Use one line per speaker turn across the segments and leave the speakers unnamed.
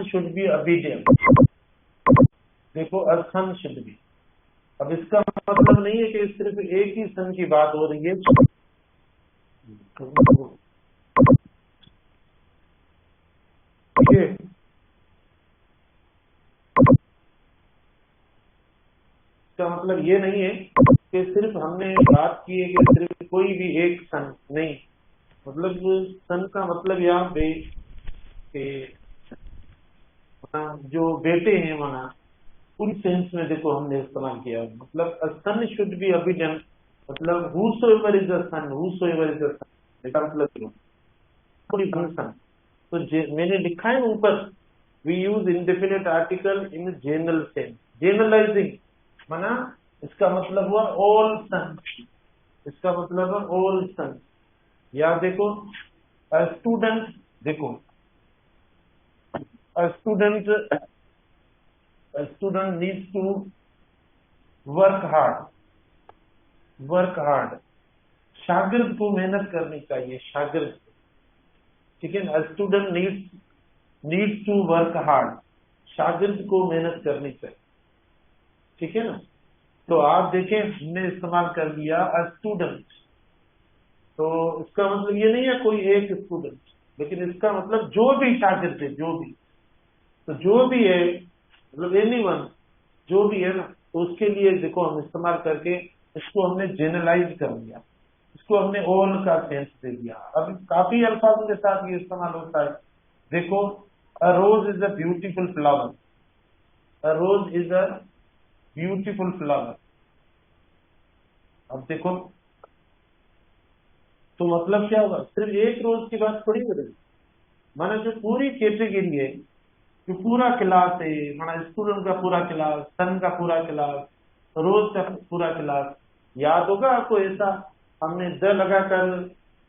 Should be obedient। देखो a son should be, अब इसका मतलब नहीं है कि सिर्फ एक ही सन की बात हो रही है। ठीक है, इसका मतलब ये नहीं है कि सिर्फ हमने बात की है कि सिर्फ कोई भी एक सन, नहीं, मतलब सन का मतलब यहाँ पे जो बेटे हैं माना उन सेंस में देखो हमने इस्तेमाल किया, मतलब a son should be obedient, मतलब whosoever is a son, whosoever is a son, इसका मतलब कोई सन। तो मैंने लिखा है ऊपर, we use indefinite article in general sense, generalizing माना इसका मतलब हुआ ऑल सन, इसका मतलब है ऑल सन। या देखो स्टूडेंट, देखो student needs to work hard, work hard, शागिर्द को मेहनत करनी चाहिए, शागिर्द, ठीक है ना। Student needs to work hard, शागिर्द को मेहनत करनी चाहिए, ठीक है ना। तो आप देखें हमने इस्तेमाल कर लिया स्टूडेंट, तो इसका मतलब ये नहीं है कोई एक स्टूडेंट, लेकिन इसका मतलब जो भी शागिर्द है, जो भी, तो जो भी है मतलब एनीवन, जो भी है ना, तो उसके लिए देखो हम इस्तेमाल करके इसको हमने जनरलाइज कर लिया, इसको हमने ऑल का सेंस दे दिया। अब काफी अल्फाजों के साथ ये इस्तेमाल होता है। देखो a rose is a beautiful flower, a rose is a beautiful flower. अब देखो तो मतलब क्या होगा, सिर्फ एक रोज की बात थोड़ी करेंगे, माना जो पूरी कैटेगरी है, जो पूरा क्लास है, माना स्टूडेंट का पूरा क्लास, सन का पूरा क्लास, रोज का पूरा क्लास। याद होगा आपको ऐसा, हमने द लगाकर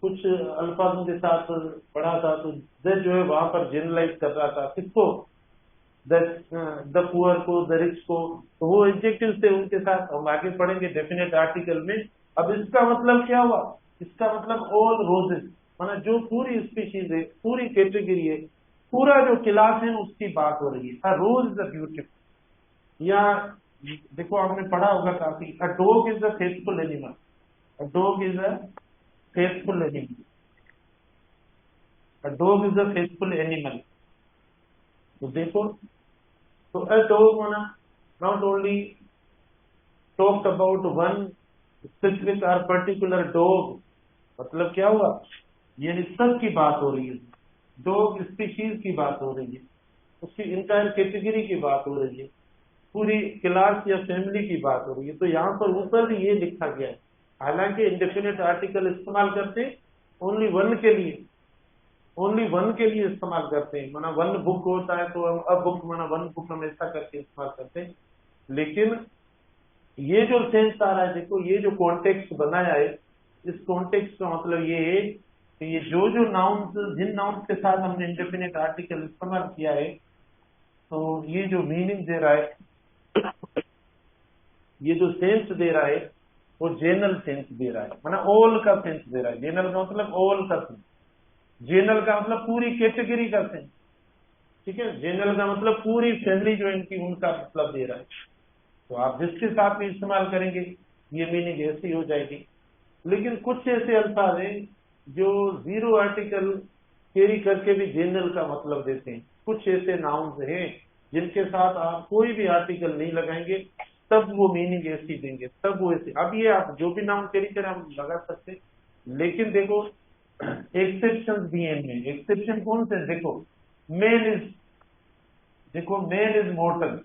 कुछ अल्फाजों के साथ पढ़ा था, तो द जो है वहां पर जनरलाइज कर रहा था किसको, द पुअर को, द रिच को, तो वो एडजेक्टिव थे उनके साथ, हम आगे पढ़ेंगे डेफिनेट आर्टिकल में। अब इसका मतलब क्या हुआ, इसका मतलब ऑल रोजेस, माना जो पूरी स्पीशीज है, पूरी कैटेगरी है, पूरा जो क्लास है उसकी बात हो रही है। रोज इज अ ब्यूटीफुल। या देखो आपने पढ़ा होगा काफी, a dog is a faithful animal, a dog is a faithful animal, a dog is a faithful animal. तो देखो, तो a dog माना not only talked about one specific or particular dog, मतलब क्या हुआ, ये सब की बात हो रही है, डॉग स्पीशीज की बात हो रही है, उसकी इंटायर कैटेगरी की बात हो रही है, पूरी क्लास या फैमिली की बात हो रही है। तो यहाँ पर ऊपर भी ये लिखा गया है, हालांकि इंडेफिनिट आर्टिकल इस्तेमाल करते ओनली वन के लिए, ओनली वन के लिए इस्तेमाल करते हैं, माना वन बुक होता है तो हम अ बुक, माना वन बुक हम ऐसा करके इस्तेमाल करते हैं। लेकिन ये जो सेंस आ रहा है, देखो ये जो कॉन्टेक्स्ट बनाया है, इस कॉन्टेक्स्ट का मतलब ये है कि ये जो नाउन्स, जिन नाउन्स के साथ हमने इंडेफिनिट आर्टिकल इस्तेमाल किया है, तो ये जो मीनिंग दे रहा है, ये जो सेंस दे रहा है, वो जनरल सेंस दे रहा है, माना ऑल का सेंस दे रहा है। जनरल का मतलब ऑल का सेंस, जनरल का मतलब पूरी कैटेगरी का सेंस, ठीक है। जनरल का मतलब पूरी फैमिली जो इनकी, उनका मतलब दे रहा है। तो आप जिसके साथ भी इस्तेमाल करेंगे ये मीनिंग ऐसी हो जाएगी। लेकिन कुछ ऐसे अल्फाज हैं जो जीरो आर्टिकल कैरी करके भी जनरल का मतलब देते हैं। कुछ ऐसे नाउन्स हैं जिनके साथ आप कोई भी आर्टिकल नहीं लगाएंगे तब वो मीनिंग ऐसी देंगे, तब वो ऐसे। अब ये आप जो भी नाउन कैरी करें हम लगा सकते हैं, लेकिन देखो एक्सेप्शन भी हैं इनमें। एक्सेप्शन कौन से, देखो मेल इज, देखो मेल इज मॉर्टल,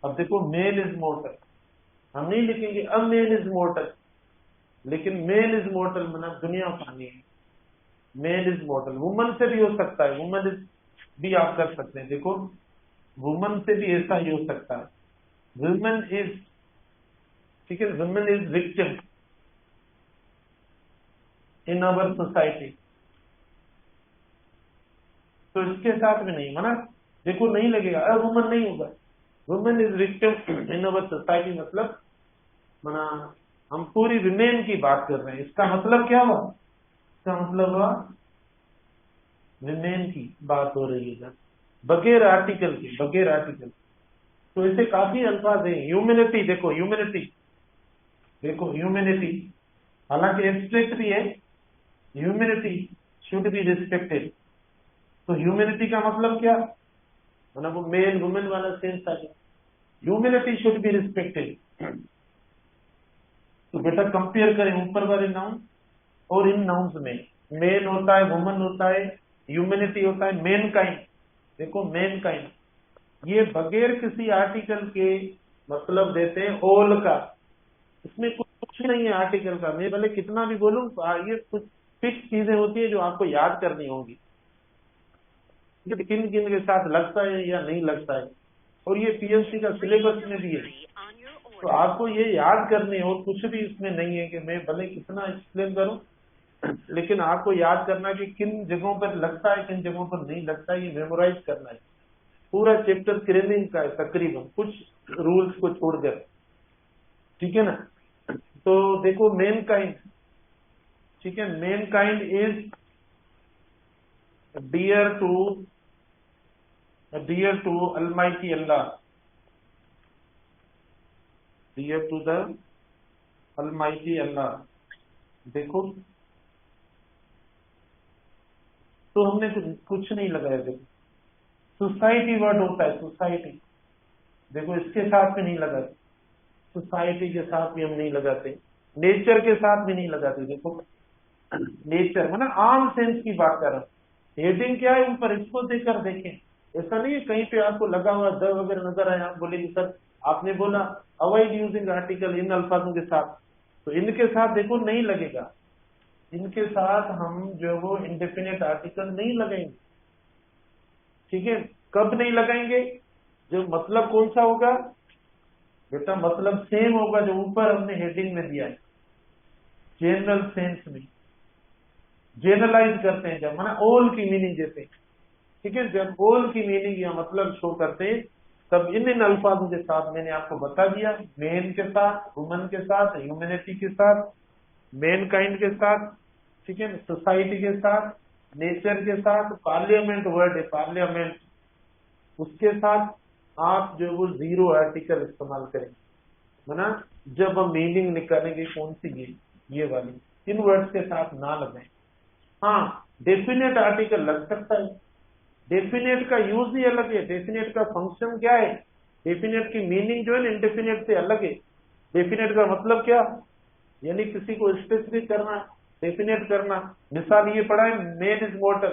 अब देखो मेल इज मॉर्टल, हम नहीं लिखेंगे अब मेल इज मॉर्टल, लेकिन मेल इज मॉर्टल माना दुनिया फानी है, मेल इज मॉर्टल। वुमन से भी हो सकता है, वुमन इज भी आप कर सकते हैं, देखो वुमन से भी ऐसा ही हो सकता है, वुमन इज, ठीक है, woman is victim in our society, तो इसके साथ में नहीं, माना देखो नहीं लगेगा, अब वुमन नहीं होगा, woman is victim in our society, मतलब माना हम पूरी विमेन की बात कर रहे हैं। इसका मतलब क्या हुआ, इसका मतलब हुआ विमेन की बात हो रही है, बगैर आर्टिकल के, बगैर आर्टिकल। तो ऐसे काफी अल्फाज हैं। ह्यूमैनिटी, देखो ह्यूमैनिटी, देखो ह्यूमैनिटी हालांकि एब्स्ट्रैक्ट भी है, ह्यूमैनिटी शुड बी रिस्पेक्टेड। तो ह्यूमैनिटी का मतलब क्या, मतलब वो मेन वुमेन वाला सेंस आ गया। Humanity should be respected. तो बेटा कंपेयर करें ऊपर वाले नाउन और इन नाउन्स में, मेन होता है, वुमन होता है, ह्यूमैनिटी होता है, मेन काइंड। देखो मेन काइंड ये बगैर किसी आर्टिकल के मतलब देते हैं ऑल का, इसमें कुछ नहीं है आर्टिकल का। मैं भले कितना भी बोलूं, ये कुछ फिक्स चीजें होती है जो आपको याद करनी होंगी, किन किन के साथ लगता है या नहीं लगता है, और ये पीएससी का सिलेबस में भी है। तो आपको ये याद करने हो, कुछ भी इसमें नहीं है कि मैं भले कितना एक्सप्लेन करूं, लेकिन आपको याद करना कि किन जगहों पर लगता है, किन जगहों पर नहीं लगता है, ये मेमोराइज करना है। पूरा चैप्टर क्रेमिंग का है तकरीबन, कुछ रूल्स को छोड़कर, ठीक है ना। तो देखो मेन काइंड, ठीक है, mankind is dear to almighty Allah, dear to the almighty Allah. देखो तो हमने कुछ नहीं लगाया। देखो सोसाइटी वर्ड होता है, सोसाइटी, देखो इसके साथ भी नहीं लगाते, सोसाइटी के साथ भी हम नहीं लगाते, नेचर के साथ भी नहीं लगाते। देखो नेचर मतलब आम सेंस की बात कर रहा हूँ। हेडिंग क्या है ऊपर, इसको देखकर देखें। ऐसा नहीं है कहीं पे आपको लगा हुआ द वगैरह नजर आए, आप बोलेंगे सर आपने बोला अवॉइड यूजिंग आर्टिकल इन अल्फाजों के साथ, तो इनके साथ देखो नहीं लगेगा, इनके साथ हम जो वो इंडेफिनेट आर्टिकल नहीं लगाएंगे, ठीक है। कब नहीं लगाएंगे, जो मतलब कौन सा होगा बेटा, मतलब सेम होगा जो ऊपर हमने हेडिंग में दिया है, जनरल सेंस में। जनरलाइज करते हैं जब, माना ऑल की मीनिंग देते हैं, ठीक है। जब ऑल की मीनिंग या मतलब शो करते हैं तब इन अल्फाजों के साथ मैंने आपको बता दिया, मेन के साथ, वुमन के साथ, ह्यूमैनिटी के साथ, मेन काइंड के साथ, ठीक है, सोसाइटी के साथ, नेचर के साथ, पार्लियामेंट वर्ड है पार्लियामेंट, उसके साथ आप जो वो जीरो आर्टिकल इस्तेमाल करेंगे, है ना। जब हम मीनिंग निकालेंगे कौन सी, ये वाली, इन वर्ड्स के साथ ना लगाएं। हाँ डेफिनेट आर्टिकल लग सकता है, डेफिनेट का यूज ही अलग है, डेफिनेट का फंक्शन क्या है, डेफिनेट की मीनिंग जो है ना इंडेफिनेट से अलग है। डेफिनेट का मतलब क्या, यानी किसी को स्पेसिफिक करना, डेफिनेट करना। मिसाल ये पढ़ा है मेन इज मोटर,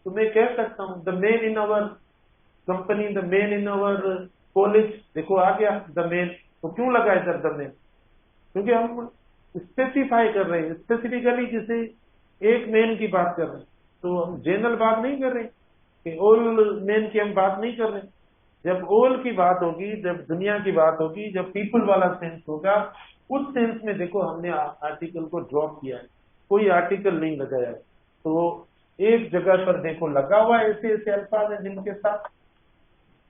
तो मैं कह सकता हूँ the main in our company, the main in our college, देखो आ गया द मेन। तो क्यों लगा है सर द मेन, क्योंकि हम स्पेसिफाई कर रहे हैं, स्पेसिफिकली किसी एक मेन की बात कर रहे हैं। तो हम जनरल बात नहीं कर रहे कि ऑल मेन की हम बात नहीं कर रहे। जब ऑल की बात होगी, जब दुनिया की बात होगी, जब पीपल वाला सेंस होगा, उस सेंस में देखो हमने आर्टिकल को ड्रॉप किया है, कोई आर्टिकल नहीं लगाया है। तो एक जगह पर देखो लगा हुआ ऐसे ऐसे अल्फाज हैं जिनके साथ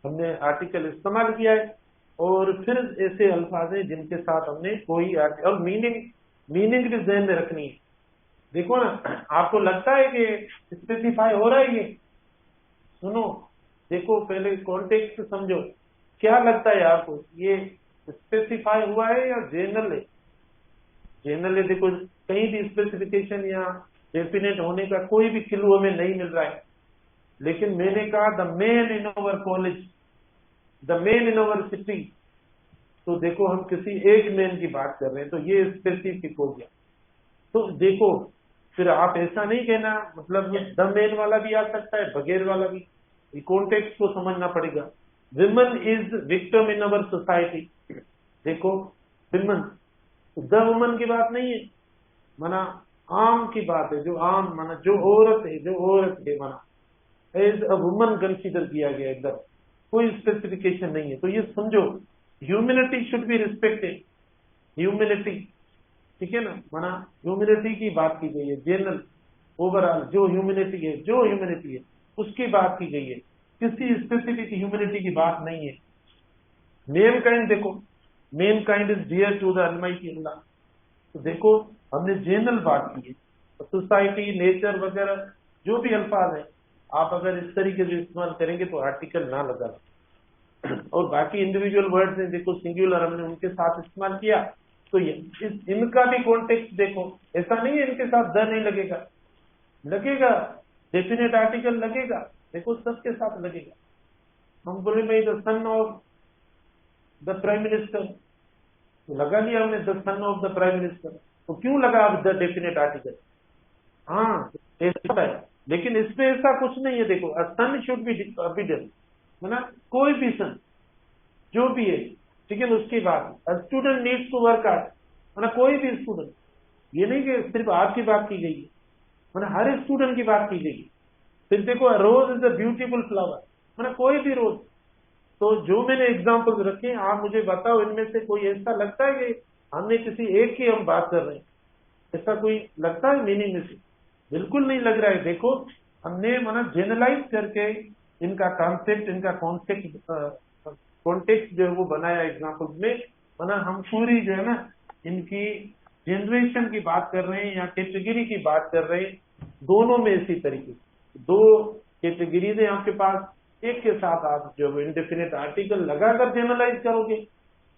हमने आर्टिकल इस्तेमाल किया है, और फिर ऐसे अल्फाज हैं जिनके साथ हमने कोई और मीनिंग भी ध्यान में रखनी है। देखो ना, आपको लगता है कि स्पेसिफाई हो रहा है ये, सुनो देखो पहले कॉन्टेक्स्ट समझो, क्या लगता है आपको ये स्पेसिफाई हुआ है या जनरल है। जनरल है, देखो कहीं भी स्पेसिफिकेशन या डेफिनेट होने का कोई भी क्लू हमें नहीं मिल रहा है। लेकिन मैंने कहा the main in our college, the main in our city, तो देखो हम किसी एक मेन की बात कर रहे हैं, तो ये स्पेसिफिक हो गया। तो देखो फिर आप ऐसा नहीं कहना, मतलब द मेन वाला भी आ सकता है, बगैर वाला भी, कॉन्टेक्स्ट को समझना पड़ेगा। Women is victim in our society, देखो विमेन, द वुमन की बात नहीं है, माना आम की बात है, जो आम माना जो औरत है, जो औरत है माना एज अ वुमन कंसीडर किया गया, एकदम कोई स्पेसिफिकेशन नहीं है। तो ये समझो humanity should be respected, humanity, ठीक है ना, माना ह्यूमैनिटी की बात की गई है, जनरल ओवरऑल जो ह्यूमैनिटी है, जो ह्यूमैनिटी है उसकी बात की गई है, किसी स्पेसिफिक ह्यूमैनिटी की बात नहीं है। मेन काइंड देखो, mankind is dear to the almighty Allah, तो देखो हमने जनरल बात की है, सोसाइटी, नेचर वगैरह जो भी अल्फाज है आप अगर इस तरीके से इस्तेमाल करेंगे तो आर्टिकल ना लगा। और बाकी इंडिविजुअल वर्ड्स हैं, देखो सिंगुलर हमने उनके साथ इस्तेमाल किया, तो ये इनका भी कॉन्टेक्स्ट देखो, ऐसा नहीं है इनके साथ द नहीं लगेगा, लगेगा, डेफिनेट आर्टिकल लगेगा, देखो सबके साथ लगेगा। हम बोले भाई the son of the prime minister, तो लगा लिया हमने the son of the prime minister, तो क्यों लगा अब द डेफिनेट आर्टिकल? हाँ ऐसा है, लेकिन इसमें ऐसा कुछ नहीं है। देखो अ सन शुड बी अबिडेंट, है ना, कोई भी सन जो भी है, ठीक है, उसकी बात a student needs to work hard, है ना, कोई भी स्टूडेंट, ये नहीं कि सिर्फ आपकी बात की गई है, है ना, हर स्टूडेंट की बात की गई। फिर देखो रोज इज अ ब्यूटीफुल फ्लावर, है ना, कोई भी रोज। तो जो मैंने एग्जाम्पल्स रखे आप मुझे बताओ इनमें से कोई ऐसा लगता है कि हमने किसी एक की हम बात कर रहे हैं, ऐसा कोई लगता है मीनिंग में से? बिल्कुल नहीं लग रहा है। देखो हमने मतलब जनरलाइज करके इनका कॉन्सेप्ट, इनका कॉन्टेक्स्ट जो है वो बनाया एग्जाम्पल्स में, मतलब हम पूरी जो है ना इनकी जनरेशन की बात कर रहे हैं या कैटेगरी की बात कर रहे हैं, दोनों में इसी तरीके दो कैटेगरीज है आपके पास, एक के साथ आप जो है इंडेफिनिट आर्टिकल लगाकर जनरलाइज करोगे,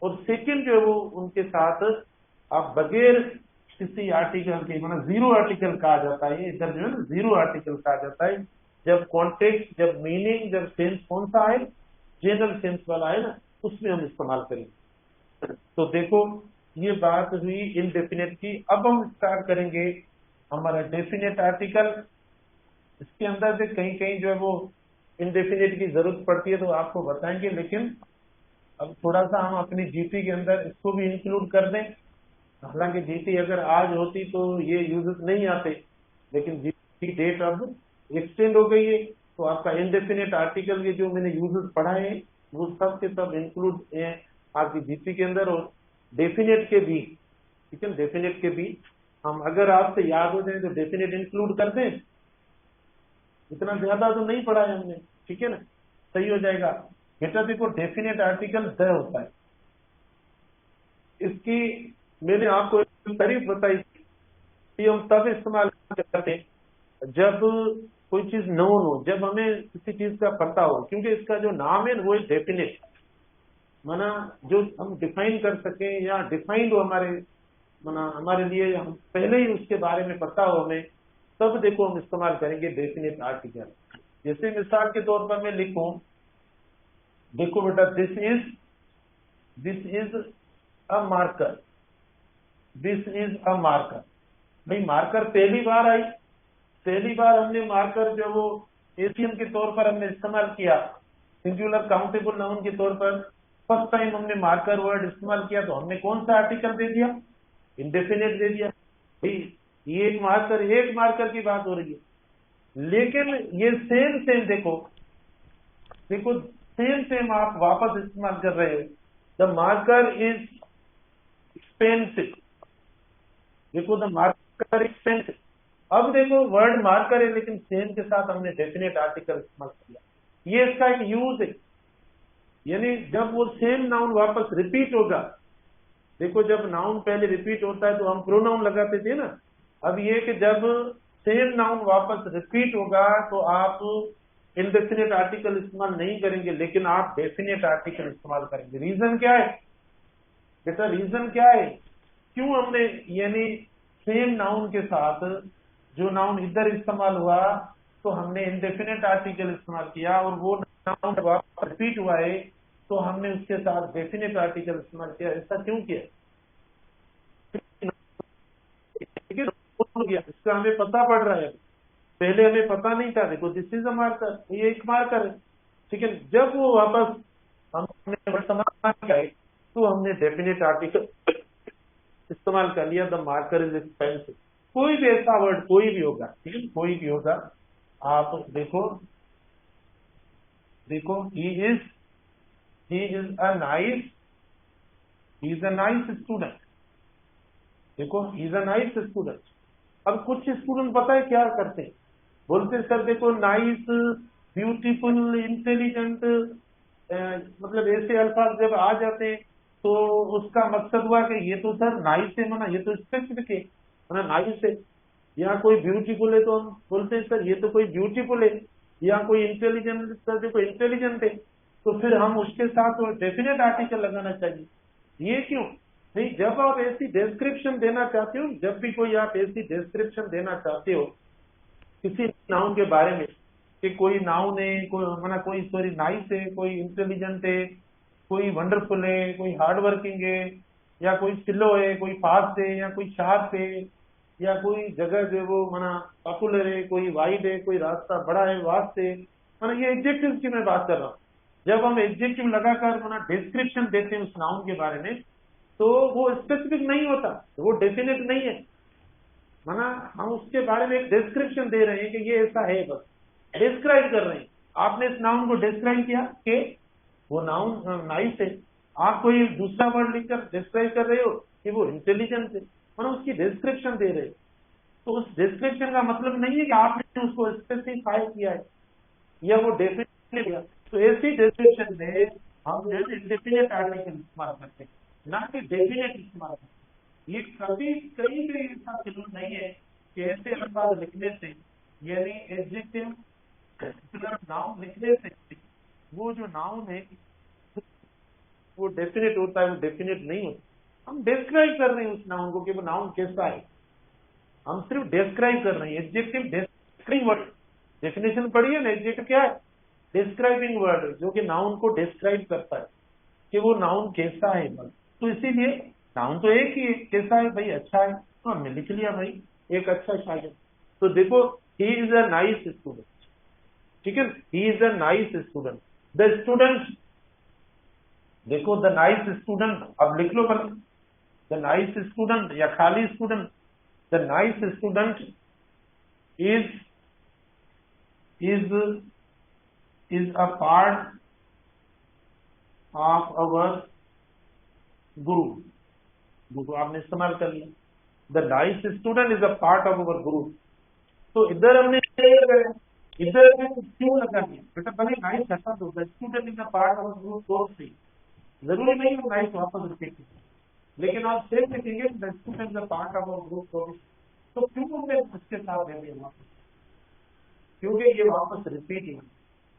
और सेकंड जो है वो उनके साथ आप बगैर किसी आर्टिकल के, मतलब जीरो आर्टिकल कहा जाता है, इधर जो है ना जीरो आर्टिकल कहा जाता है, जब कॉन्टेक्स्ट, जब मीनिंग, जब सेंस कौन सा है, जनरल सेंस वाला है ना, उसमें हम इस्तेमाल करेंगे। तो देखो ये बात हुई इनडेफिनेट की। अब हम स्टार्ट करेंगे हमारा डेफिनेट आर्टिकल। इसके अंदर से कहीं कहीं जो है वो इनडेफिनेट की जरूरत पड़ती है तो आपको बताएंगे, लेकिन अब थोड़ा सा हम अपनी जीटी के अंदर इसको भी इंक्लूड कर दें। हालांकि जीटी अगर आज होती तो ये यूजेस नहीं आते, लेकिन जीटी डेट अब एक्सटेंड हो गई है, तो आपका इनडेफिनेट आर्टिकल के जो मैंने यूजेस पढ़ाए हैं वो सब के सब इंक्लूड है आपकी जीटी के अंदर। और डेफिनेट के भी, ठीक है, डेफिनेट के भी हम अगर आपसे याद हो जाए तो डेफिनेट इंक्लूड कर दें, इतना ज्यादा तो नहीं पढ़ा है हमने, ठीक है ना, सही हो जाएगा। बेटा देखो डेफिनेट आर्टिकल द होता है, इसकी मैंने आपको एक तारीफ बताई कि हम तब इस्तेमाल करते हैं जब कोई चीज नोन हो, जब हमें किसी चीज का पता हो, क्योंकि इसका जो नाम है वो डेफिनेट, माना जो हम डिफाइन कर सके या डिफाइंड हो हमारे, माना हमारे लिए, हम पहले ही उसके बारे में पता हो हमें, तब देखो हम इस्तेमाल करेंगे डेफिनेट आर्टिकल। जैसे मिसाल के तौर पर मैं लिखूं, देखो बेटा this is a marker, this is a marker. भाई मार्कर पहली बार आई, पहली बार हमने मार्कर जो वो एशियन के तौर पर हमने इस्तेमाल किया, सिंगुलर काउंटेबल नाउन के तौर पर फर्स्ट टाइम हमने मार्कर वर्ड इस्तेमाल किया, तो हमने कौन सा आर्टिकल दे दिया? इंडेफिनेट दे दिया। भाई ये एक मार्कर की बात हो रही है, लेकिन ये सेम देखो, देखो सेम आप वापस इस्तेमाल कर रहे हो, द मार्कर इज एक्सपेंसिव, देखो द मार्कर एक्सपेंसिव। अब देखो वर्ड मार्कर है लेकिन सेम के साथ हमने डेफिनेट आर्टिकल इस्तेमाल किया, ये इसका एक यूज है। यानी जब वो सेम नाउन वापस रिपीट होगा, देखो जब नाउन पहले रिपीट होता है तो हम प्रोनाउन लगाते थे ना, अब ये कि जब सेम नाउन वापस रिपीट होगा तो आप इनडेफिनेट आर्टिकल इस्तेमाल नहीं करेंगे, लेकिन आप डेफिनेट आर्टिकल इस्तेमाल करेंगे। रीजन क्या है बेटा, रीजन क्या है, क्यों हमने यानी सेम नाउन के साथ जो नाउन इधर इस्तेमाल हुआ तो हमने इनडेफिनेट आर्टिकल इस्तेमाल किया, और वो नाउन वापस रिपीट हुआ है तो हमने उसके साथ डेफिनेट आर्टिकल इस्तेमाल किया। ऐसा क्यों किया? इसका हमें पता पड़ रहा है, पहले हमें पता नहीं था। देखो दिस इज अ मार्कर, ये एक मार्कर है, ठीक है, जब वो वापस हमने वर्तमान किया है तो हमने डेफिनेट आर्टिकल इस्तेमाल कर लिया, द मार्कर इज एक्सपेंसिव। कोई भी ऐसा वर्ड कोई भी होगा, ठीक है, कोई भी होगा, आप देखो he is a nice, he is a nice student, देखो he is a nice student. अब कुछ स्टूडेंट पता है क्या करते हैं, बोलते हैं सर देखो नाइस, ब्यूटीफुल, इंटेलिजेंट, मतलब ऐसे अल्फाज जब आ जाते हैं तो उसका मकसद हुआ कि ये तो सर नाइस है, माना ये तो स्पेसिफिक है, माना नाइस है, या कोई ब्यूटीफुल है तो हम बोलते हैं सर ये तो कोई ब्यूटीफुल है, या कोई इंटेलिजेंट, देखो इंटेलिजेंट है तो फिर हम उसके साथ डेफिनेट आर्टिकल लगाना चाहिए। ये क्यों नहीं, जब आप ऐसी डिस्क्रिप्शन देना चाहते हो, जब भी कोई आप ऐसी डिस्क्रिप्शन देना चाहते हो किसी नाउन के बारे में कि कोई नाउन है, कोई सॉरी नाइस है, कोई इंटेलिजेंट है, कोई वंडरफुल है, कोई हार्ड वर्किंग है, या कोई स्लो है, कोई फास्ट है, या कोई शार्प है, या कोई जगह जो वो पॉपुलर है, कोई वाइड है, कोई रास्ता बड़ा है, वास्ट है, ये एडजेक्टिव की मैं बात कर रहा हूँ। जब हम एडजेक्टिव लगाकर डिस्क्रिप्शन देते हैं उस नाउन के बारे में तो वो स्पेसिफिक नहीं होता, वो डेफिनेट नहीं है। हम उसके बारे में एक डिस्क्रिप्शन दे रहे हैं कि ये ऐसा है, बस डिस्क्राइब कर रहे हैं। आपने इस नाउन को डिस्क्राइब किया कि वो नाउन नाइस है, आप कोई दूसरा वर्ड लिखकर डिस्क्राइब कर रहे हो कि वो इंटेलिजेंट है, उसकी डिस्क्रिप्शन दे रहे हो। तो उस डिस्क्रिप्शन का मतलब नहीं है कि आपने उसको स्पेसिफाई किया है या वो डेफिनेट किया। तो ऐसी डिस्क्रिप्शन में हम जो है इंडेफिनेट आर्टिकल इस्तेमाल करते हैं, ना कि डेफिनेट इस्तेमाल करते हैं। ये कभी कहीं भी ऐसा क्लू नहीं है कि ऐसे अल्फाज लिखने से, यानी एडजेक्टिव नाउन लिखने से वो जो नाउन है वो डेफिनेट होता है, वो डेफिनेट नहीं होता। हम डिस्क्राइब कर रहे हैं उस नाउन को कि वो नाउन कैसा है, हम सिर्फ डिस्क्राइब कर रहे हैं। एडजेक्टिव डिस्क्राइबिंग वर्ड, डेफिनेशन पढ़िए ना, एडजेक्टिव क्या है? डिस्क्राइबिंग वर्ड, जो कि नाउन को डिस्क्राइब करता है कि वो नाउन कैसा है। बस तो इसीलिए नाउन तो एक ही है, कैसा है भाई, अच्छा है, तो हमने लिख लिया भाई एक अच्छा शागिर्द। तो देखो, he is a nice student, ठीक है, ही is a nice student. The student, देखो द नाइस स्टूडेंट, अब लिख लो बस, द नाइस स्टूडेंट या खाली student. The nice student is is a part of our group। देखो आपने इस्तेमाल कर लिया, the nice student is a part of our group. तो इधर हमने लगाया, इधर क्यों लगा दिया बेटा? भले नाइस हटा दो, the student is a part of group, तो सही, जरूरी नहीं है नाइस वापस लिखेंगे, लेकिन आप सेम लिखेंगे the student is a part of our group. तो क्यों हमने उसके साथ दे दिया वापस? क्योंकि ये वापस रिपीटिंग।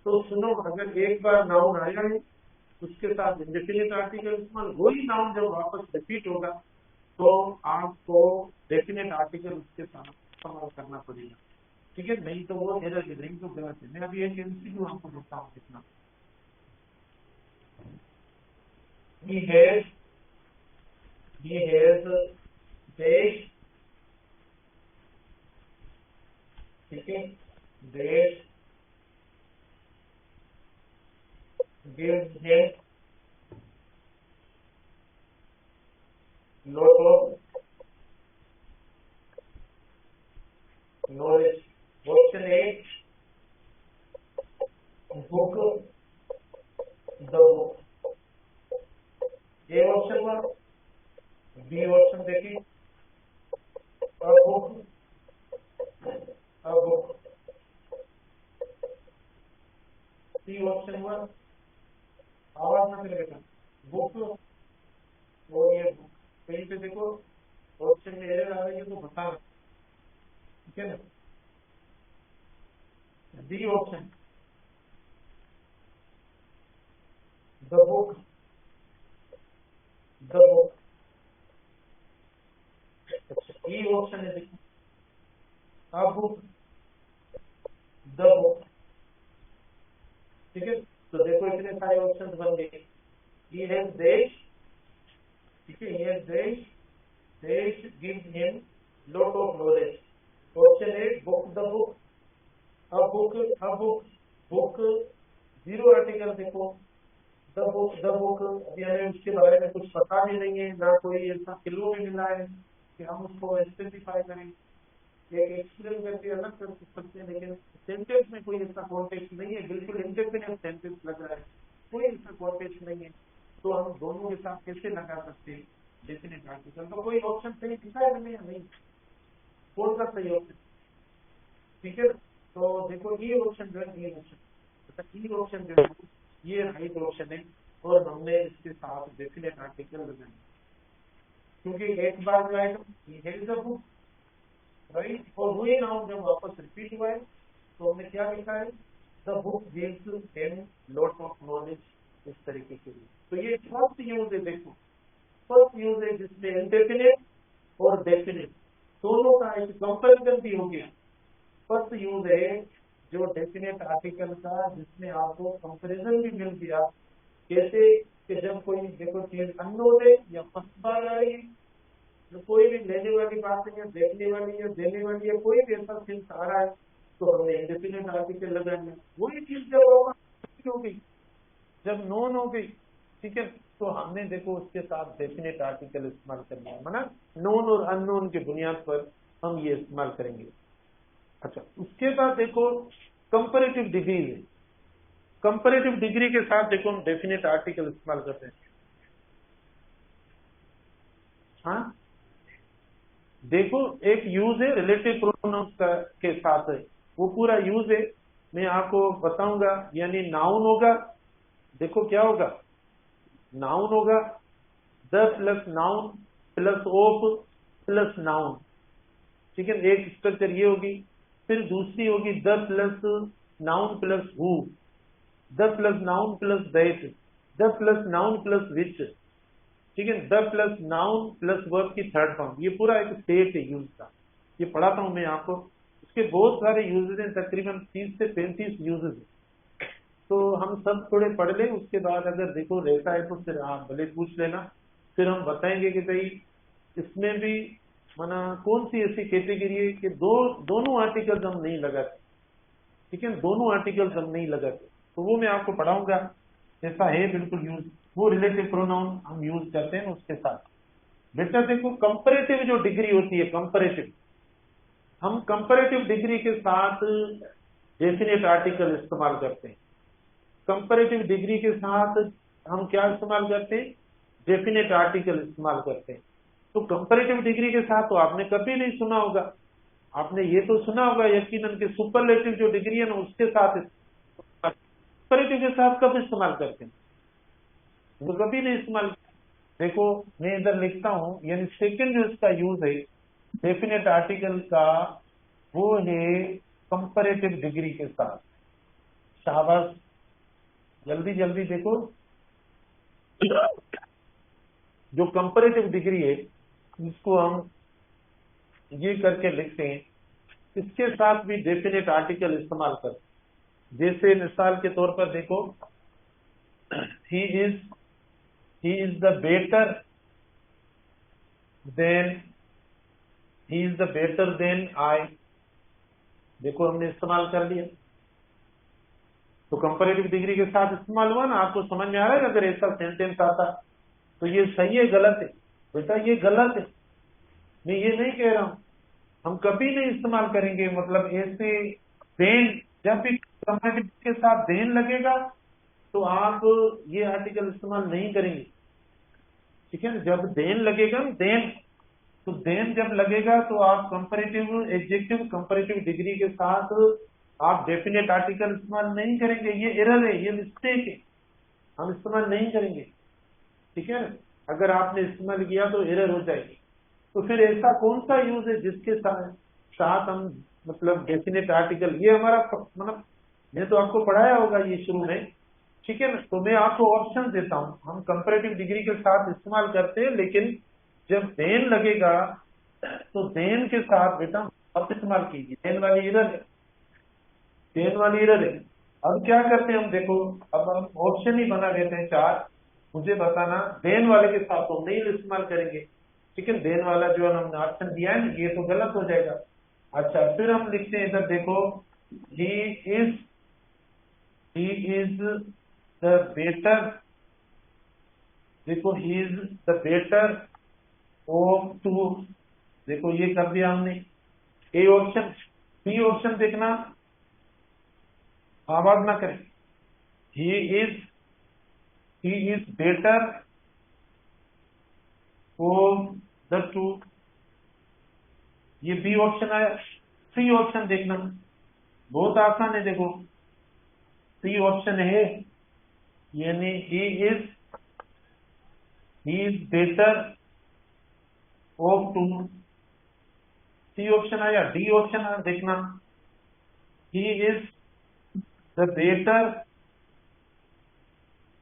तो सुनो, अगर एक बार नाउन आया है उसके साथ इंडेफिनिट आर्टिकल इस्तेमाल, वही नाउन जब वापस रिपीट होगा तो आपको डेफिनेट आर्टिकल उसके साथ इस्तेमाल करना पड़ेगा, ठीक है? नहीं तो वो एरर नहीं, तो गलत है। मैं अभी एक एमसीक्यू आपको देता हूँ कितना। He has dash, ठीक है, dash gives him lot of knowledge। Option A, book, the book। A option पर, बी ऑप्शन देखिए, a book, a book। C option पर, आवाज ना करे बेटा, बुक और ये बुक। कहीं पे देखो ऑप्शन में एरर आ रही है तो बता, ठीक है ना? D option, the book, the book. E option है, देखो, अ बुक, द बुक, ठीक है? तो देखो इतने सारे ऑप्शन बन गए। ही हैज देश, ठीक है, ही हैज देश, देश gives him lot of knowledge. Option A, book, the book, a book, a book, book, zero article. देखो द बुक, द बुक, अभी हमें उसके बारे में कुछ पता भी नहीं है, ना कोई ऐसा क्लू भी मिला है कि हम उसको स्पेसिफाई करें, एक एक्सप्लेन करके अलग कर सकते हैं, लेकिन सेंटेंस में कोई ऐसा कॉन्टेक्स्ट नहीं है, बिल्कुल इंडेफिनिट सेंटेंस लग रहा है, कोई ऐसा कॉन्टेक्स्ट नहीं है। तो हम दोनों के साथ कैसे लगा सकते हैं डेफिनेट आर्टिकल? तो कोई ऑप्शन सही दिखाई नहीं, कौन सा सही ऑप्शन, ठीक है? तो देखो ये ऑप्शन जो है, ये ऑप्शन, ये ऑप्शन जो है ये राइट ऑप्शन है, और हमने इसके साथ डेफिनेट आर्टिकल लगाए, क्योंकि एक बार जो है बुक, राइट, और वही नाउन जब वापस रिपीट हुआ है तो हमने क्या लिखा है? The book gives him lot of knowledge, इस तरीके के लिए। तो ये फर्स्ट यूज है, देखो फर्स्ट यूज है जिसमें इंडेफिनिट और डेफिनिट दोनों का एक कंपैरिजन भी हो गया। फर्स्ट यूज है जो डेफिनेट आर्टिकल का, जिसमें आपको कंपैरिजन भी मिल गया। कैसे कि जब कोई देखो चीज अननोन है या फर्स्ट बार आ रही है, तो कोई भी लेने वाली बात नहीं है, देखने वाली है, देने वाली है, कोई भी ऐसा चीज आ रहा है तो हमने इंडेफिनेट आर्टिकल लगाना। वही चीज जब हो गई, जब नोन हो गई, ठीक है, तो हमने देखो उसके साथ डेफिनेट आर्टिकल इस्तेमाल करना है, माना नोन और अननोन की बुनियाद पर हम ये इस्तेमाल करेंगे। अच्छा, उसके बाद देखो कंपैरेटिव डिग्री है। कंपैरेटिव डिग्री के साथ देखो हम डेफिनेट आर्टिकल इस्तेमाल करते हैं। हाँ, देखो एक यूज है रिलेटिव प्रोनाउंस के साथ है, वो पूरा यूज है, मैं आपको बताऊंगा। यानी नाउन होगा, देखो क्या होगा, नाउन होगा, the plus noun plus of plus noun, ठीक है, एक स्ट्रक्चर ये होगी। फिर दूसरी होगी the plus noun plus who, the plus noun plus that, the plus noun plus which, ठीक है, the plus noun plus verb की थर्ड फॉर्म। ये पूरा एक सेट है यूज का, ये पढ़ाता हूं मैं आपको। इसके बहुत सारे यूजेज हैं, तकरीबन 30 से 35 यूजेज हैं। तो हम सब थोड़े पढ़ लें, उसके बाद अगर देखो रहता है तो फिर आप भले पूछ लेना, फिर हम बताएंगे कि भाई इसमें भी माना कौन सी ऐसी कैटेगरी है कि दोनों आर्टिकल्स हम नहीं लगाते, ठीक है, दोनों आर्टिकल्स हम नहीं लगाते, तो वो मैं आपको पढ़ाऊंगा। ऐसा है बिल्कुल यूज, वो रिलेटिव प्रोनाउन हम यूज करते हैं उसके साथ। बेटा देखो कंपैरेटिव जो डिग्री होती है, कंपैरेटिव, हम कंपैरेटिव डिग्री के साथ डेफिनेट आर्टिकल इस्तेमाल करते हैं। कंपैरेटिव डिग्री के साथ हम क्या इस्तेमाल करते हैं, डेफिनेट आर्टिकल इस्तेमाल करते हैं। तो कंपैरेटिव डिग्री के साथ तो आपने कभी नहीं सुना होगा, आपने ये तो सुना होगा यकीनन कि सुपरलेटिव जो डिग्री है ना उसके साथ, कंपैरेटिव के साथ कब इस्तेमाल करते हैं, तो कभी नहीं इस्तेमाल। देखो मैं इधर लिखता हूं, यानी सेकंड जो इसका यूज है डेफिनेट आर्टिकल का, वो है कंपैरेटिव डिग्री के साथ। शाबाश, जल्दी जल्दी देखो, जो कंपैरेटिव डिग्री है जिसको हम ये करके लिखते हैं, इसके साथ भी डेफिनेट आर्टिकल इस्तेमाल कर। जैसे मिसाल के तौर पर देखो, he is the better than, he is the better than I, देखो हमने इस्तेमाल कर लिया। तो कंपैरेटिव डिग्री के साथ इस्तेमाल हुआ ना, आपको समझ में आ रहा है अगर ऐसा सेंटेंस आता तो ये सही है गलत है, बेटा ये गलत है, मैं ये नहीं कह रहा हूं, हम कभी नहीं इस्तेमाल करेंगे। मतलब ऐसे देन, जब भी कंपैरेटिव के साथ देन लगेगा तो आप ये आर्टिकल इस्तेमाल नहीं करेंगे, ठीक है। जब देन लगेगा ना, देन, तो देन जब लगेगा तो आप कंपैरेटिव एडजेक्टिव कंपैरेटिव डिग्री के साथ आप डेफिनेट आर्टिकल इस्तेमाल नहीं करेंगे। ये एरर है, ये मिस्टेक है, हम इस्तेमाल नहीं करेंगे, ठीक है। अगर आपने इस्तेमाल किया तो एरर हो जाएगी। तो फिर ऐसा कौन सा यूज है जिसके साथ हम मतलब डेफिनेट आर्टिकल, ये हमारा मतलब मैं तो आपको पढ़ाया होगा ये शुरू में, ठीक है ना। तो मैं आपको ऑप्शन देता हूं, हम कंपैरेटिव डिग्री के साथ इस्तेमाल करते हैं, लेकिन जब देन लगेगा तो देन के साथ बेटा आप इस्तेमाल कीजिए। देन वाली एरर है, देन वाली एरर है। अब क्या करते हैं हम, देखो अब हम ऑप्शन ही बना देते हैं 4, मुझे बताना देन वाले के साथ तो नहीं इस्तेमाल करेंगे, ठीक है, देन वाला जो हमने ऑप्शन दिया है ये तो गलत हो जाएगा। अच्छा, फिर हम लिखते हैं इधर देखो, he is he is the better, देखो he is the better of to, देखो ये कर दिया हमने, ए ऑप्शन। बी ऑप्शन देखना, आवाज ना करें, he is better of the two, ये बी ऑप्शन आया। सी ऑप्शन देखना, बहुत आसान है, देखो सी ऑप्शन है, यानी he is better of two, C option आया। डी ऑप्शन देखना, he is the better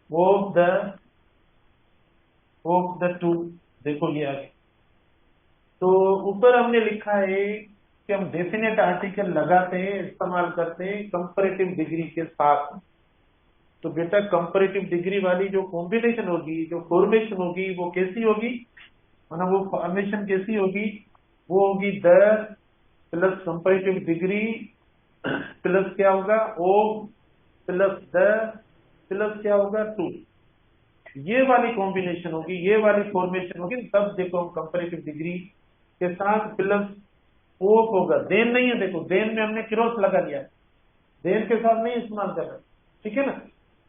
of the two. देखो ये आ गया। तो ऊपर हमने लिखा है कि हम डेफिनेट आर्टिकल लगाते हैं, इस्तेमाल करते हैं कंपैरेटिव डिग्री के साथ। तो बेटा कंपैरेटिव डिग्री वाली जो कॉम्बिनेशन होगी, जो फॉर्मेशन होगी, वो कैसी होगी, मतलब वो फॉर्मेशन कैसी होगी, वो होगी the plus comparative degree plus क्या होगा ऑफ प्लस द प्लस क्या होगा टू। ये वाली कॉम्बिनेशन होगी, ये वाली फॉर्मेशन होगी, तब देखो हम कंपैरेटिव डिग्री के साथ प्लस ऑफ होगा। देन नहीं है, देखो देन में हमने क्रॉस लगा लिया है, देन के साथ नहीं इस्तेमाल कर रहे, ठीक है ना।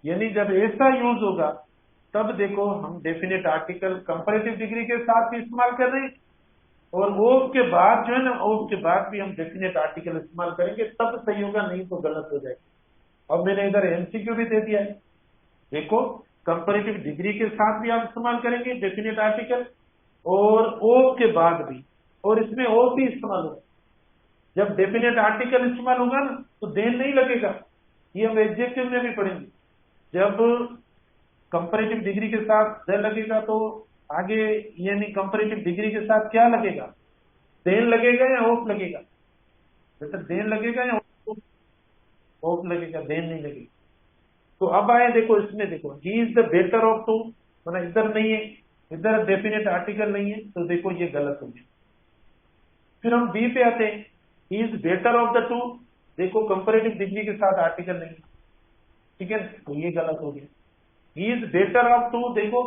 यानी जब ऐसा यूज होगा तब देखो हम डेफिनेट आर्टिकल कंपैरेटिव डिग्री के साथ भी इस्तेमाल कर रहे हैं, और ऑफ के बाद जो है ना, ऑफ के बाद भी हम डेफिनेट आर्टिकल इस्तेमाल करेंगे, तब सही होगा, नहीं तो गलत हो जाएगा। अब मैंने इधर एमसीक्यू भी दे दिया है, देखो कंपैरेटिव डिग्री के साथ भी आप इस्तेमाल करेंगे डेफिनेट आर्टिकल, और ऑफ के बाद भी, और इसमें ऑफ भी इस्तेमाल होगा। जब डेफिनेट आर्टिकल इस्तेमाल होगा ना तो देन नहीं लगेगा, ये हम एडजेक्टिव में भी पढ़ेंगे। जब कंपैरेटिव डिग्री के साथ द लगेगा तो आगे यानी कंपैरेटिव डिग्री के साथ क्या लगेगा, देन लगेगा या ऑफ लगेगा, बेटा देन लगेगा या ऑफ लगेगा, देन नहीं लगेगा। तो अब आए देखो इसमें, देखो he is the better of two, मतलब इधर नहीं है, इधर डेफिनेट आर्टिकल नहीं है, तो देखो ये गलत हो गया। फिर हम बी पे आते हैं, ही is better of the two, देखो कंपैरेटिव डिग्री के साथ आर्टिकल नहीं है, ठीक है, तो ये गलत हो गया। He is better of to, देखो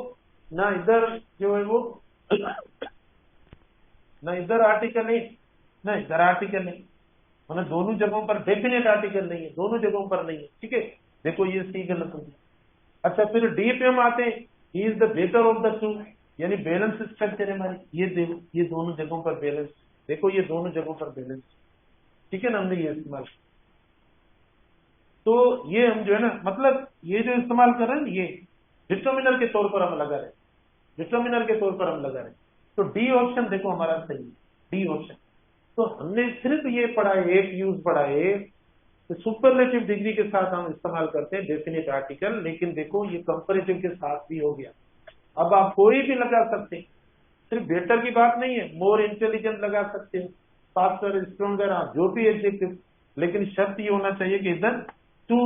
ना इधर जो है वो ना इधर आर्टिकल है ना इधर आर्टिकल है, मतलब दोनों जगहों पर डेफिनेट आर्टिकल नहीं है, दोनों जगहों पर नहीं है, ठीक है, देखो ये सी गलत हो गया। अच्छा फिर डी पे हम आते हैं, ही is the better of the to, यानी बैलेंस स्ट्रक्चर है हमारी, ये दोनों जगहों पर बैलेंस, देखो ये दोनों जगहों पर बैलेंस, ठीक है ना, हमने ये इस्तेमाल। तो ये हम जो है ना, मतलब ये जो इस्तेमाल कर रहे हैं ये डिटर्मिनर के तौर पर हम लगा रहे हैं, डिटर्मिनर के तौर पर हम लगा रहे हैं। तो डी ऑप्शन देखो हमारा सही है, डी ऑप्शन। तो हमने सिर्फ ये पढ़ा है, एक यूज पढ़ा है, तो सुपरलेटिव डिग्री के साथ हम इस्तेमाल करते हैं डेफिनेट आर्टिकल, लेकिन देखो ये कंपैरेटिव के साथ भी हो गया। अब आप कोई भी लगा सकते हैं, सिर्फ बेटर की बात नहीं है, मोर इंटेलिजेंट लगा सकते हो, फास्टर, स्ट्रॉन्गर, आप जो भी एडजेक्टिव, लेकिन शर्त ये होना चाहिए कि इधर टू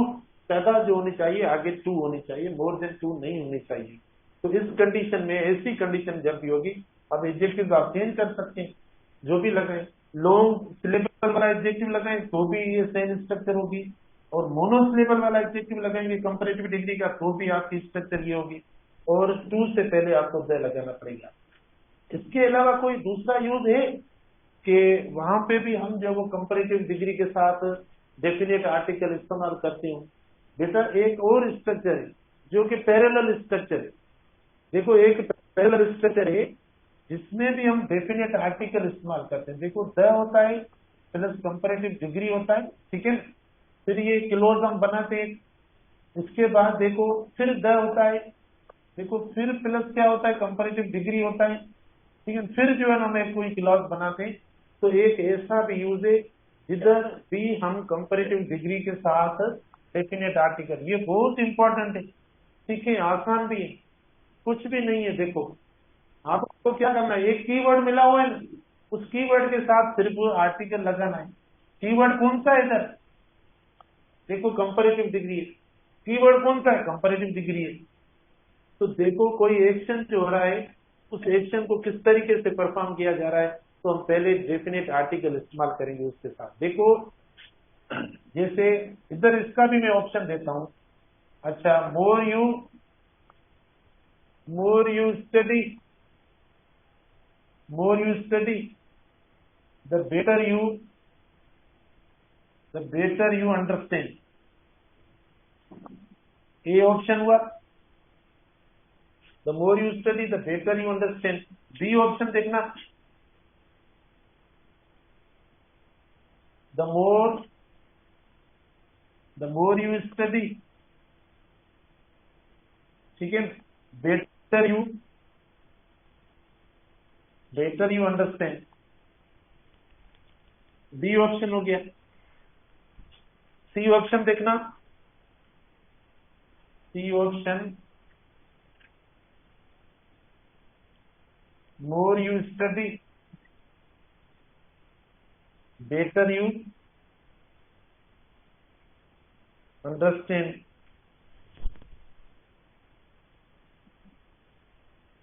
पैदा जो होनी चाहिए, आगे टू होनी चाहिए, मोर देन टू नहीं होनी चाहिए। तो इस कंडीशन में, ऐसी कंडीशन जब भी होगी, अब एडजेक्टिव आप चेंज कर सकते हैं, जो भी लगाए, लॉन्ग सिलेबल वाला एडजेक्टिव लगाएं तो भी ये सेम स्ट्रक्चर होगी, और मोनोसिलेबल वाला एडजेक्टिव लगाएंगे कंपैरेटिव डिग्री का तो भी आपकी स्ट्रक्चर ये होगी, और टू से पहले आपको द लगाना पड़ेगा। इसके अलावा कोई दूसरा यूज है कि वहां पे भी हम जो वो कंपैरेटिव डिग्री के साथ डेफिनेट आर्टिकल इस्तेमाल करते हो? बेटा एक और स्ट्रक्चर है जो कि पैरेलल स्ट्रक्चर है। देखो एक पैरेलल स्ट्रक्चर है जिसमें भी हम डेफिनेट आर्टिकल इस्तेमाल करते हैं। देखो द होता है प्लस कंपैरेटिव डिग्री होता है, ठीक है, फिर ये क्लोज हम बनाते हैं, उसके बाद देखो फिर द होता है, देखो फिर प्लस क्या होता है, कंपैरेटिव डिग्री होता है, ठीक है, फिर जो है ना हमें कोई क्लॉज बनाते हैं। तो एक ऐसा भी यूज है जिधर भी हम कंपैरेटिव डिग्री के साथ डेफिनेट आर्टिकल, ये बहुत इंपॉर्टेंट है, ठीक है, आसान भी है, कुछ भी नहीं है। देखो आपको क्या करना है, एक कीवर्ड मिला हुआ है ना, उस कीवर्ड के साथ सिर्फ आर्टिकल लगाना है। कीवर्ड कौन सा है इधर, देखो कंपैरेटिव डिग्री है, कीवर्ड कौन सा है, कंपैरेटिव डिग्री है। तो देखो कोई एक्शन जो हो रहा है, उस एक्शन को किस तरीके से परफॉर्म किया जा रहा है, तो हम पहले डेफिनेट आर्टिकल इस्तेमाल करेंगे उसके साथ। देखो जैसे इधर इसका भी मैं ऑप्शन देता हूं, अच्छा more you study, more you study the better you understand, A option हुआ, the more you study the better you understand. B option देखना, द मोर यू स्टडी, ठीक है, better you understand, B option हो गया। C option देखना, C option, more you study, better you understand.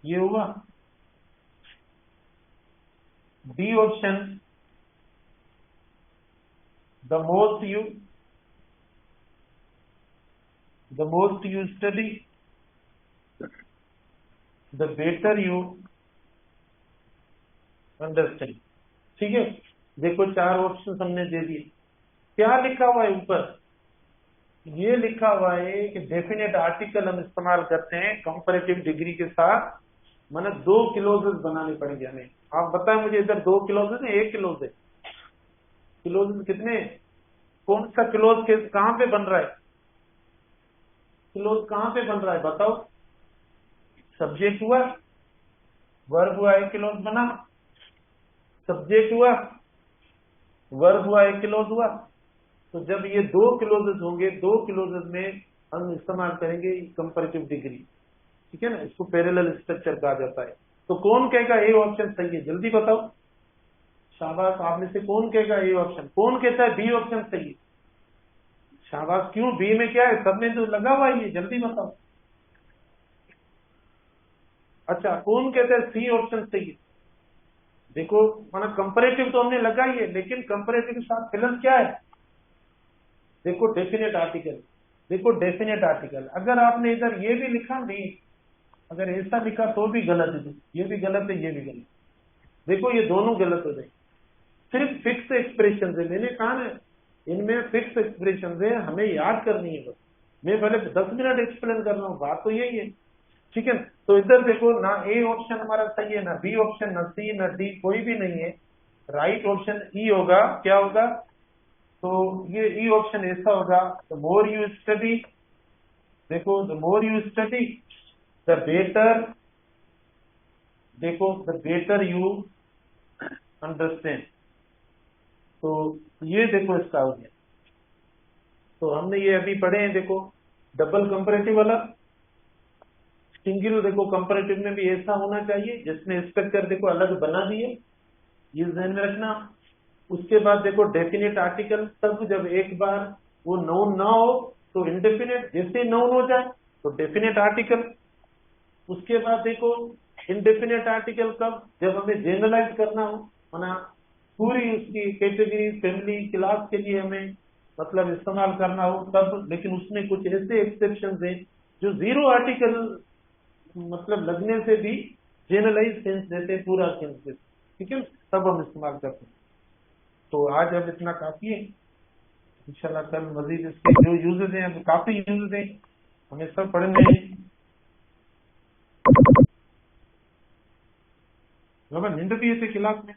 ये हुआ. D option, the most you study, the better you understand. ठीक है, देखो 4 ऑप्शन हमने दे दिए. क्या लिखा हुआ है ऊपर? ये लिखा हुआ है कि डेफिनेट आर्टिकल हम इस्तेमाल करते हैं कंपैरेटिव डिग्री के साथ, माने 2 क्लोजेस बनाने पड़ेंगे हमें. आप बताएं मुझे, इधर 2 क्लोजेस है, 1 क्लोज है? क्लोजेस कितने? कौन सा क्लोज के कहां पे बन रहा है? क्लोज कहां पे बन रहा है बताओ? सब्जेक्ट हुआ, वर्ब हुआ, एक क्लोज बना. सब्जेक्ट हुआ, वर्ब हुआ, एक क्लोज हुआ. तो जब ये 2 क्लोजेस होंगे, 2 क्लोजेस में हम इस्तेमाल करेंगे कंपैरेटिव डिग्री. ठीक है ना, इसको पैरेलल स्ट्रक्चर कहा जाता है. तो कौन कहेगा ए ऑप्शन सही है? जल्दी बताओ. शाबाश. आप में से कौन कहेगा ए ऑप्शन? कौन कहता है बी ऑप्शन सही है? शाबाश. क्यों? बी में क्या है? सब में तो लगा हुआ है ये. जल्दी बताओ. अच्छा, कौन कहता है सी ऑप्शन सही है? देखो, माना कंपैरेटिव तो हमने लगाई है, लेकिन कंपैरेटिव के साथ फिलहाल क्या है? देखो डेफिनेट आर्टिकल. देखो डेफिनेट आर्टिकल. अगर आपने इधर ये भी लिखा नहीं, अगर ऐसा लिखा तो भी गलत है. ये भी गलत है, ये भी गलत. देखो ये दोनों गलत हो जाए. सिर्फ फिक्स एक्सप्रेशन है. मैंने कहा ना, इनमें फिक्स एक्सप्रेशन है, हमें याद करनी है बस. मैं पहले 10 मिनट एक्सप्लेन कर रहा हूँ, बात तो यही है. ठीक है, तो इधर देखो ना, ए ऑप्शन हमारा सही है, ना बी ऑप्शन, ना सी, ना डी, कोई भी नहीं है. राइट ऑप्शन ई होगा. क्या होगा? तो ये ई ऑप्शन ऐसा होगा. द मोर यू स्टडी, देखो the more you study the better, देखो द बेटर यू अंडरस्टैंड. तो ये देखो इसका हो गया. तो हमने ये अभी पढ़े हैं. देखो डबल कंपैरेटिव वाला, सिंगल. देखो कंपैरेटिव में भी ऐसा होना चाहिए जिसमें स्ट्रक्चर देखो अलग बना दिए, ये ध्यान में रखना. उसके बाद देखो डेफिनेट आर्टिकल, तब जब एक बार वो नाउन ना हो तो इंडेफिनेट, जैसे नाउन हो जाए तो डेफिनेट आर्टिकल. उसके बाद देखो इंडेफिनेट आर्टिकल कब? जब हमें जनरलाइज करना हो, माना पूरी उसकी कैटेगरी, फैमिली, क्लास के लिए हमें मतलब इस्तेमाल करना हो तब. लेकिन उसमें कुछ ऐसे एक्सेप्शन है जो जीरो आर्टिकल मतलब लगने से भी जनरलाइज सेंस देते, पूरा सेंस देते. ठीक है, तब हम इस्तेमाल करते हैं. तो आज अब इतना काफी है. इंशाल्लाह कल मजीद इसके जो यूजेस हैं, अब काफी यूजेस हैं, हमें सब पढ़ने हैं. नींद भी है क्लास में.